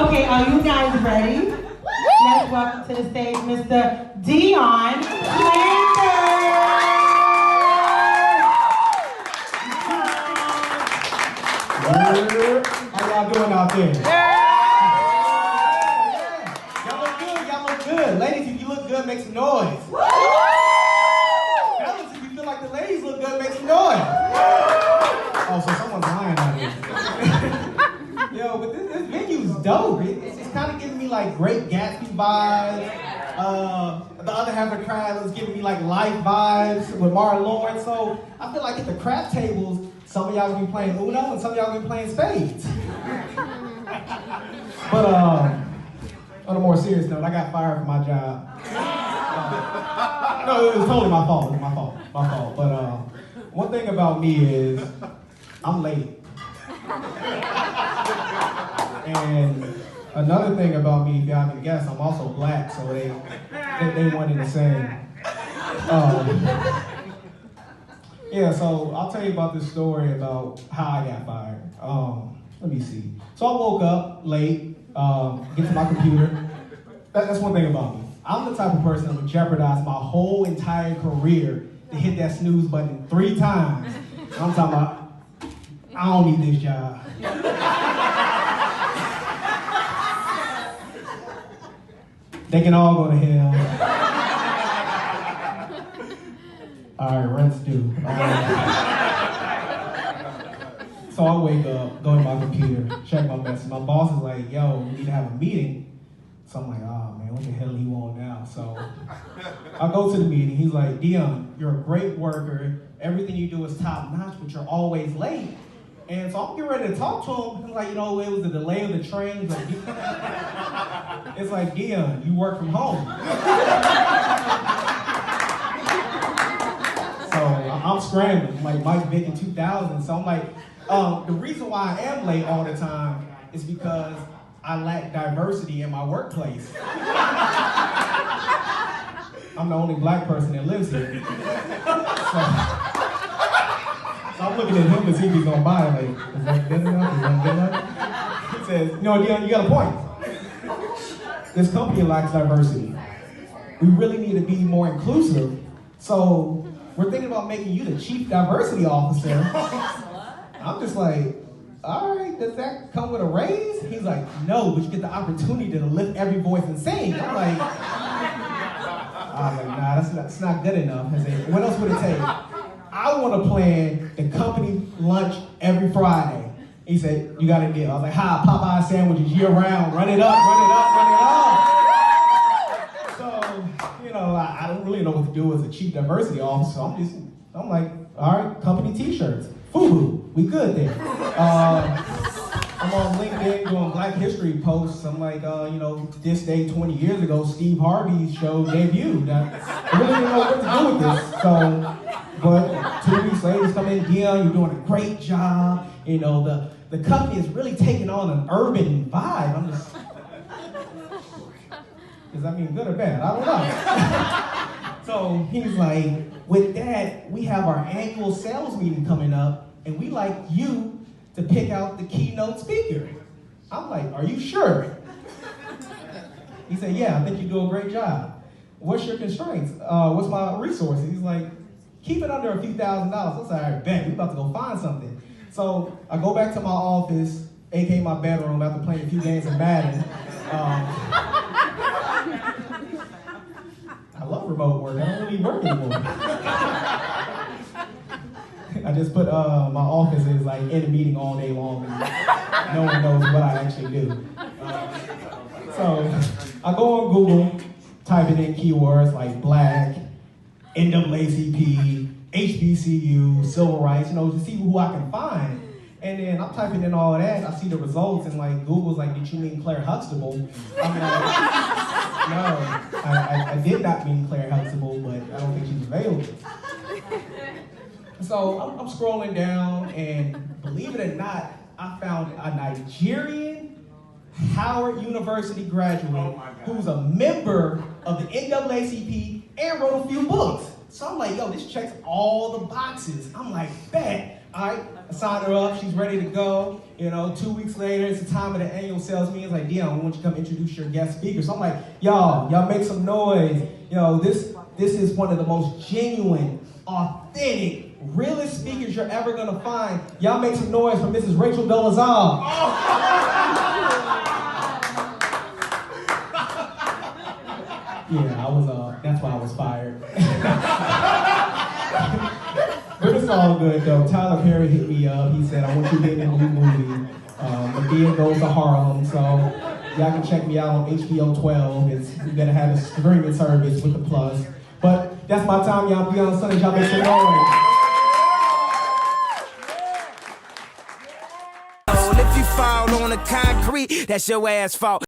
Okay, are you guys ready? Let's welcome to the stage Mr. Dion How y'all doing out there? Y'all look good, y'all look good. Ladies, if you look good, make some noise. Fellas, if you feel like the ladies look good, make some noise. Oh, so someone's lying out here. Yo, but this venue's dope. It's kind of giving me like Great Gatsby vibes. The other half of the crowd is giving me like Life vibes with Martin Lawrence. So I feel like at the craft tables, some of y'all will be playing Uno and some of y'all will be playing spades. But on a more serious note, I got fired from my job. No, it was totally my fault. It was my fault. But one thing about me is I'm late. And another thing about me, if y'all can guess, I'm also black, so they wanted to say. Yeah, so I'll tell you about this story about how I got fired. Let me see. So I woke up late, get to my computer. That's one thing about me. I'm the type of person that would jeopardize my whole entire career to hit that snooze button 3 times. I'm talking about, I don't need this job. They can all go to hell. All right, rent's due. So I wake up, go to my computer, check my message. My boss is like, yo, we need to have a meeting. So I'm like, oh man, what the hell he want now? So I go to the meeting. He's like, Dion, you're a great worker. Everything you do is top notch, but you're always late. And so I'm getting ready to talk to him. He's like, it was the delay of the train. It's like, Dion, you work from home. So I'm scrambling, like Mike Vick in 2000. So I'm like, the reason why I am late all the time is because I lack diversity in my workplace. I'm the only black person that lives here. So I'm looking at him to see if he's gonna buy it. Like, is that good enough? Is that good enough? He says, Dion, you got a point. This company lacks diversity. We really need to be more inclusive. So we're thinking about making you the chief diversity officer. I'm just like, all right, does that come with a raise? He's like, no, but you get the opportunity to lift every voice and sing. I'm like, nah, that's not good enough. I said, what else would it take? I want to plan the company lunch every Friday. He said, you got a deal. I was like, Popeye sandwiches year round. Run it up. So, I don't really know what to do as a chief diversity officer. So I'm like, all right, company t-shirts. FUBU, we good there. I'm on LinkedIn doing Black History posts. I'm like, this day 20 years ago, Steve Harvey's show debuted. I really didn't know what to do with this. So, but 2 weeks later, he's coming in, Dion, you're doing a great job. The company is really taking on an urban vibe. I'm just, does that mean good or bad? I don't know. So he's like, with that, we have our annual sales meeting coming up, and we like you to pick out the keynote speaker. I'm like, are you sure? He said, yeah, I think you do a great job. What's your constraints? What's my resources? He's like, keep it under a few $1,000s. I was like, all right, bet, we about to go find something. So I go back to my office, aka my bedroom, after playing a few games of Madden. I love remote work. I don't really work anymore. I just put my office is like in a meeting all day long, and no one knows what I actually do. So I go on Google, typing in keywords like black, NAACP, HBCU, civil rights, to see who I can find. And then I'm typing in all of that, I see the results, and like Google's like, did you mean Claire Huxtable? I'm like, no, I did not mean Claire Huxtable, but I don't think she's available. So I'm scrolling down, and believe it or not, I found a Nigerian Howard University graduate who's a member of the NAACP and wrote a few books. So I'm like, yo, this checks all the boxes. I'm like, bet, I signed her up. She's ready to go. 2 weeks later, it's the time of the annual sales meeting. It's like, Dion, we want you to come introduce your guest speaker. So I'm like, y'all make some noise. This is one of the most genuine, authentic, realest speakers you're ever gonna find. Y'all make some noise for Mrs. Rachel Dolezal. Yeah, that's why I was fired. But it's all good though. Tyler Perry hit me up. He said, I want you to be in a new movie. Medea Goes to Harlem. So y'all can check me out on HBO 12. We're gonna have a streaming service with the plus. But that's my time, y'all. Be on Sunday. Y'all make some noise. If you fall on the concrete, that's your ass fault.